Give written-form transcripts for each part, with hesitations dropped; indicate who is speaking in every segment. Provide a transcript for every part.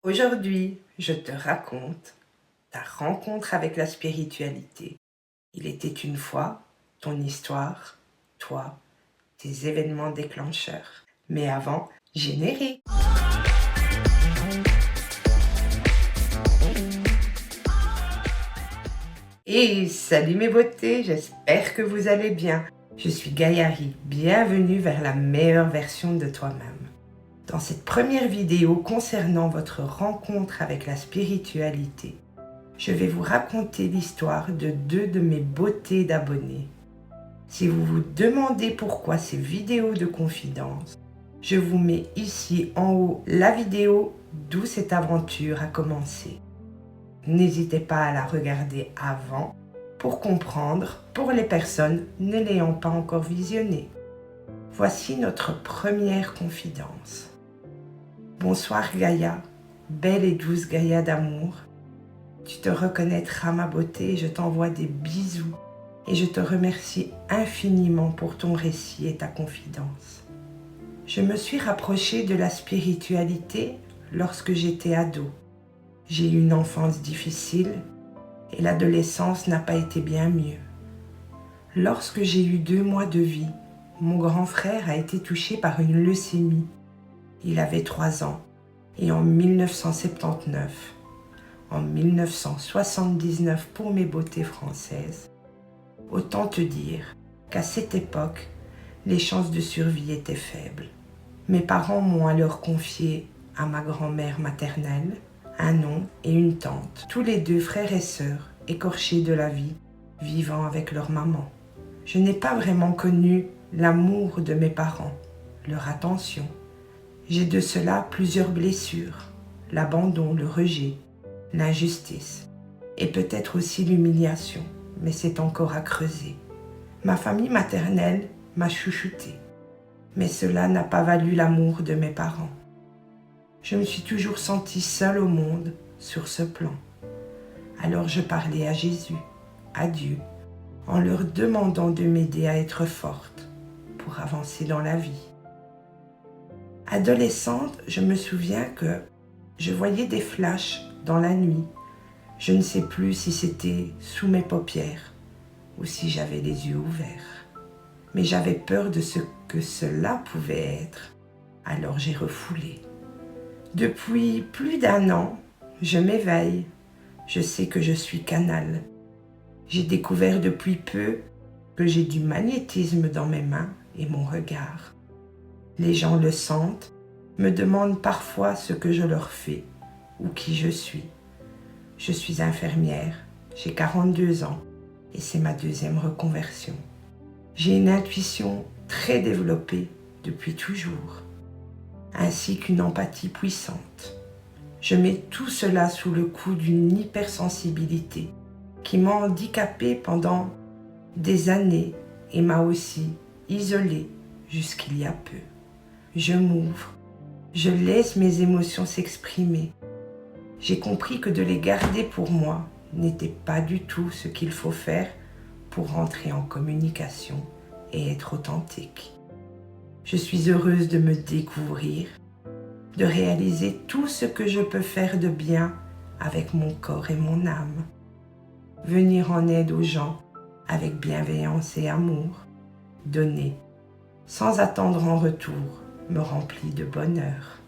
Speaker 1: Aujourd'hui, je te raconte ta rencontre avec la spiritualité. Il était une fois, ton histoire, toi, tes événements déclencheurs. Mais avant, générique. Et salut mes beautés, j'espère que vous allez bien. Je suis Gaïari, bienvenue vers la meilleure version de toi-même. Dans cette première vidéo concernant votre rencontre avec la spiritualité, je vais vous raconter l'histoire de deux de mes beautés d'abonnés. Si vous vous demandez pourquoi ces vidéos de confidence, je vous mets ici en haut la vidéo d'où cette aventure a commencé. N'hésitez pas à la regarder avant pour comprendre pour les personnes ne l'ayant pas encore visionnée. Voici notre première confidence. Bonsoir Gaïa, belle et douce Gaïa d'amour. Tu te reconnaîtras ma beauté, je t'envoie des bisous et je te remercie infiniment pour ton récit et ta confidence. Je me suis rapprochée de la spiritualité lorsque j'étais ado. J'ai eu une enfance difficile et l'adolescence n'a pas été bien mieux. Lorsque j'ai eu 2 mois de vie, mon grand frère a été touché par une leucémie. Il avait 3 ans et en 1979, en 1979 pour mes beautés françaises, autant te dire qu'à cette époque, les chances de survie étaient faibles. Mes parents m'ont alors confié à ma grand-mère maternelle, un oncle et une tante, tous les deux frères et sœurs, écorchés de la vie, vivant avec leur maman. Je n'ai pas vraiment connu l'amour de mes parents, leur attention. J'ai de cela plusieurs blessures, l'abandon, le rejet, l'injustice et peut-être aussi l'humiliation, mais c'est encore à creuser. Ma famille maternelle m'a chouchoutée, mais cela n'a pas valu l'amour de mes parents. Je me suis toujours sentie seule au monde sur ce plan. Alors je parlais à Jésus, à Dieu, en leur demandant de m'aider à être forte pour avancer dans la vie. Adolescente, je me souviens que je voyais des flashs dans la nuit. Je ne sais plus si c'était sous mes paupières ou si j'avais les yeux ouverts. Mais j'avais peur de ce que cela pouvait être. Alors j'ai refoulé. Depuis plus d'1 an, je m'éveille. Je sais que je suis canal. J'ai découvert depuis peu que j'ai du magnétisme dans mes mains et mon regard. Les gens le sentent, me demandent parfois ce que je leur fais ou qui je suis. Je suis infirmière, j'ai 42 ans et c'est ma 2e reconversion. J'ai une intuition très développée depuis toujours, ainsi qu'une empathie puissante. Je mets tout cela sous le coup d'une hypersensibilité qui m'a handicapée pendant des années et m'a aussi isolée jusqu'il y a peu. Je m'ouvre, je laisse mes émotions s'exprimer. J'ai compris que de les garder pour moi n'était pas du tout ce qu'il faut faire pour rentrer en communication et être authentique. Je suis heureuse de me découvrir, de réaliser tout ce que je peux faire de bien avec mon corps et mon âme. Venir en aide aux gens avec bienveillance et amour, donner sans attendre en retour me remplit de bonheur.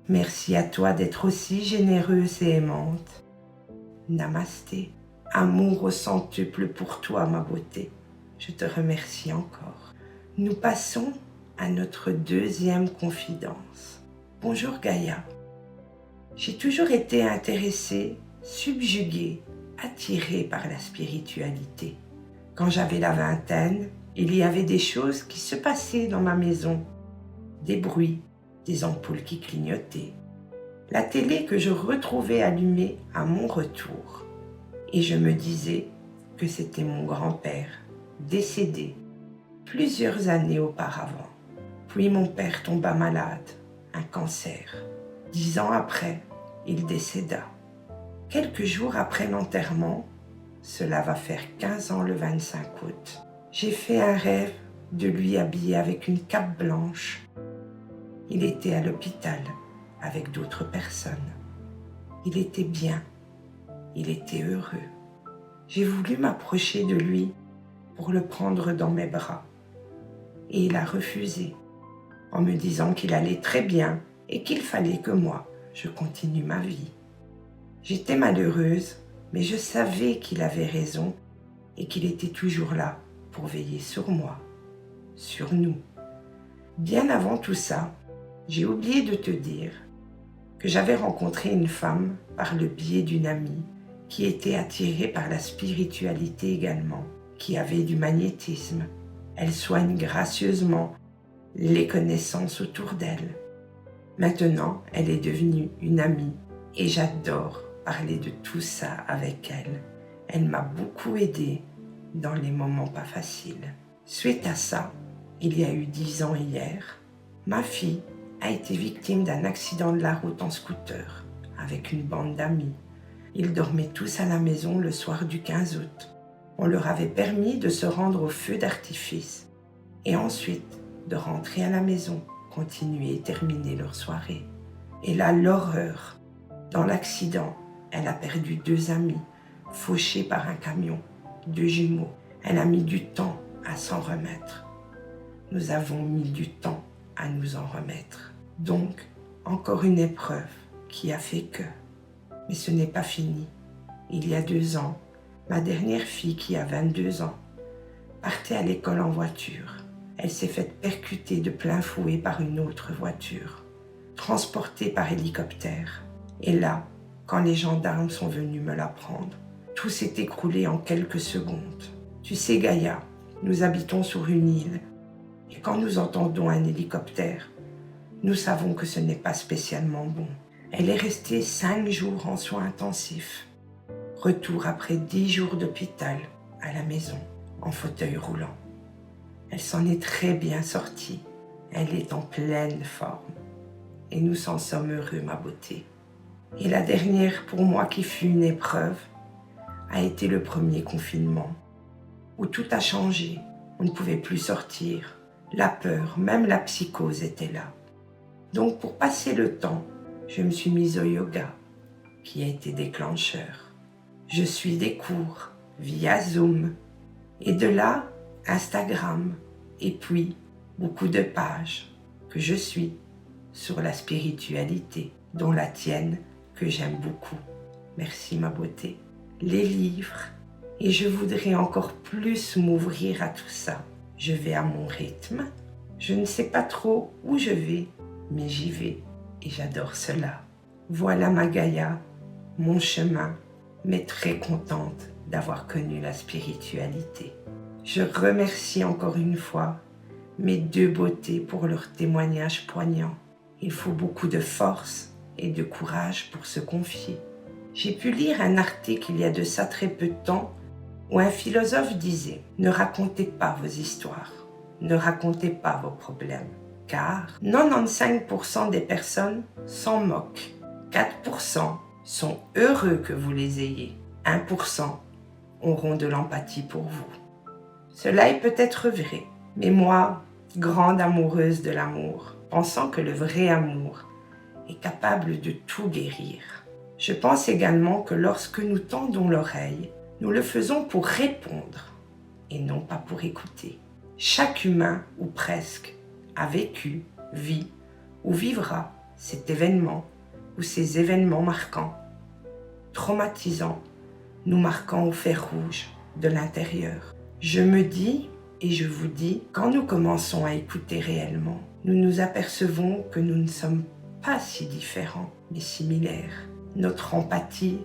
Speaker 1: Merci à toi d'être aussi généreuse et aimante. Namasté. Amour au centuple pour toi, ma beauté. Je te remercie encore. Nous passons à notre 2e confidence. Bonjour Gaïa. J'ai toujours été intéressée, subjuguée, attirée par la spiritualité. Quand j'avais la vingtaine, il y avait des choses qui se passaient dans ma maison. Des bruits, des ampoules qui clignotaient. La télé que je retrouvais allumée à mon retour. Et je me disais que c'était mon grand-père, décédé plusieurs années auparavant. Puis mon père tomba malade, un cancer. 10 ans après, il décéda. Quelques jours après l'enterrement, cela va faire 15 ans le 25 août, j'ai fait un rêve de lui habillé avec une cape blanche. Il était à l'hôpital avec d'autres personnes. Il était bien, il était heureux. J'ai voulu m'approcher de lui pour le prendre dans mes bras. Et il a refusé, en me disant qu'il allait très bien et qu'il fallait que moi, je continue ma vie. J'étais malheureuse, mais je savais qu'il avait raison et qu'il était toujours là pour veiller sur moi, sur nous. Bien avant tout ça, j'ai oublié de te dire que j'avais rencontré une femme par le biais d'une amie qui était attirée par la spiritualité également, qui avait du magnétisme. Elle soigne gracieusement les connaissances autour d'elle. Maintenant, elle est devenue une amie et j'adore parler de tout ça avec elle. Elle m'a beaucoup aidée dans les moments pas faciles. Suite à ça, il y a eu 10 ans hier, ma fille a été victime d'un accident de la route en scooter avec une bande d'amis. Ils dormaient tous à la maison le soir du 15 août. On leur avait permis de se rendre au feu d'artifice et ensuite de rentrer à la maison, continuer et terminer leur soirée. Et là, l'horreur. Dans l'accident, elle a perdu 2 amis, fauchés par un camion, 2 jumeaux. Elle a mis du temps à s'en remettre. Nous avons mis du temps à nous en remettre. Donc, encore une épreuve qui a fait que. Mais ce n'est pas fini. Il y a 2 ans, ma dernière fille qui a 22 ans partait à l'école en voiture. Elle s'est faite percuter de plein fouet par une autre voiture, transportée par hélicoptère. Et là, quand les gendarmes sont venus me la prendre, tout s'est écroulé en quelques secondes. Tu sais, Gaïa, nous habitons sur une île. Et quand nous entendons un hélicoptère, nous savons que ce n'est pas spécialement bon. Elle est restée 5 jours en soins intensifs. Retour après 10 jours d'hôpital à la maison, en fauteuil roulant. Elle s'en est très bien sortie. Elle est en pleine forme. Et nous en sommes heureux, ma beauté. Et la dernière, pour moi, qui fut une épreuve, a été le premier confinement, où tout a changé. On ne pouvait plus sortir. La peur, même la psychose était là. Donc, pour passer le temps, je me suis mise au yoga, qui a été déclencheur. Je suis des cours via Zoom. Et de là, Instagram. Et puis, beaucoup de pages que je suis sur la spiritualité, dont la tienne, que j'aime beaucoup. Merci, ma beauté. Les livres. Et je voudrais encore plus m'ouvrir à tout ça. Je vais à mon rythme. Je ne sais pas trop où je vais, mais j'y vais. Et j'adore cela. Voilà ma Gaïa, mon chemin, mais très contente d'avoir connu la spiritualité. Je remercie encore une fois mes 2 beautés pour leur témoignage poignant. Il faut beaucoup de force et de courage pour se confier. J'ai pu lire un article il y a de ça très peu de temps où un philosophe disait « Ne racontez pas vos histoires, ne racontez pas vos problèmes, car 95% des personnes s'en moquent, 4% sont heureux que vous les ayez, 1% auront de l'empathie pour vous. » Cela est peut-être vrai, mais moi, grande amoureuse de l'amour, pensant que le vrai amour est capable de tout guérir. Je pense également que lorsque nous tendons l'oreille, nous le faisons pour répondre et non pas pour écouter. Chaque humain, ou presque, a vécu, vit ou vivra cet événement ou ces événements marquants, traumatisants, nous marquant au fer rouge de l'intérieur. Je me dis et je vous dis, quand nous commençons à écouter réellement, nous nous apercevons que nous ne sommes pas si différents, mais similaires. Notre empathie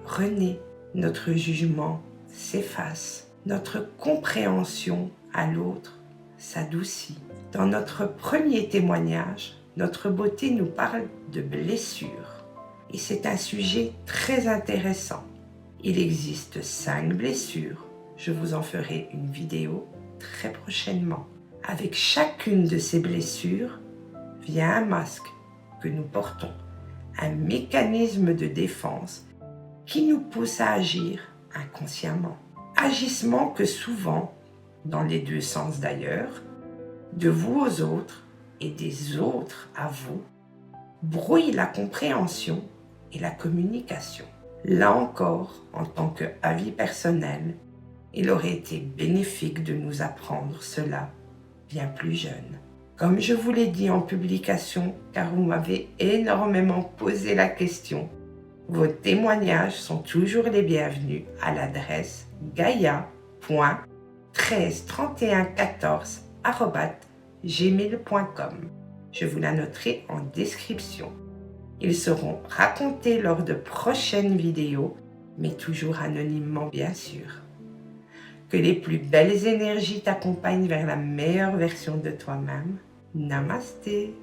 Speaker 1: renaît, notre jugement s'efface, notre compréhension à l'autre s'adoucit. Dans notre premier témoignage, notre beauté nous parle de blessures. Et c'est un sujet très intéressant. Il existe 5 blessures. Je vous en ferai une vidéo très prochainement. Avec chacune de ces blessures vient un masque que nous portons, un mécanisme de défense qui nous pousse à agir inconsciemment. Agissement que souvent, dans les 2 sens d'ailleurs, de vous aux autres et des autres à vous, brouille la compréhension et la communication. Là encore, en tant qu'avis personnel, il aurait été bénéfique de nous apprendre cela bien plus jeune. Comme je vous l'ai dit en publication, car vous m'avez énormément posé la question, vos témoignages sont toujours les bienvenus à l'adresse gaia.133114@gmail.com. Je vous la noterai en description. Ils seront racontés lors de prochaines vidéos, mais toujours anonymement bien sûr. Que les plus belles énergies t'accompagnent vers la meilleure version de toi-même. Namasté.